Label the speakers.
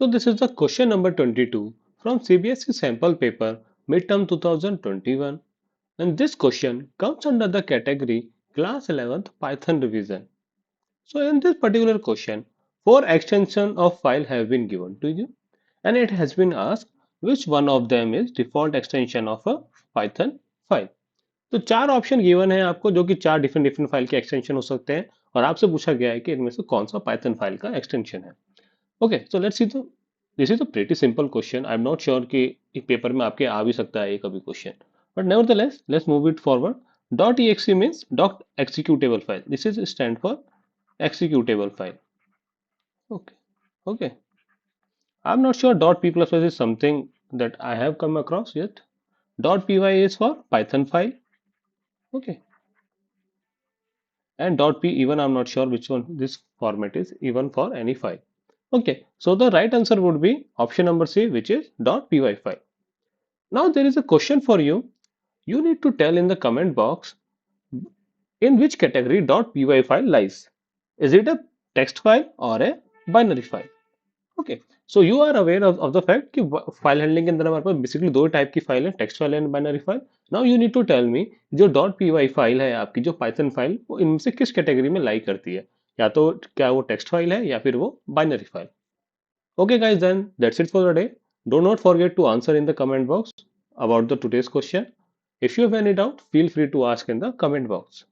Speaker 1: So this is the question number 22 from CBSE sample paper midterm 2021, and this question comes under the category class 11th Python revision. So in this particular question, four extensions of file have been given to you and it has been asked which one of them is default extension of a Python file. तो चार option given है आपको जो कि चार different different file के extension हो सकते हैं और आपसे पूछा गया है कि इनमें से कौन सा पाइथन फाइल का एक्सटेंशन है. Okay so let's see. तो this is a pretty simple question. I am not sure कि एक पेपर में आपके आ भी सकता है ये कभी question, but nevertheless let's move it forward. Dot exe means dot executable file. This is stand for executable file. Okay, okay. I'm not sure dot p plus plus is something that I have come across yet. Dot py is for Python file. Okay, and dot p even I'm not sure which one this format is even for any file. Okay, so the right answer would be option number C, which is dot py file. Now there is a question for you. You need to tell in the comment box in which category dot py file lies. Is it a text file or a binary file? Okay so you are aware of the fact कि file handling के अंदर हमारे पास basically दो type की file है, text file and binary file. Now you need to tell me जो dot P Y file है आपकी, जो पाइथन फाइल, वो इनमें से किस कैटेगरी में लाई करती है. या तो क्या वो टेक्स्ट फाइल है या फिर वो binary file. Okay guys, then that's it for the day. Do not forget to answer in the comment box about the today's question. If you have any doubt, feel free to ask in the comment box.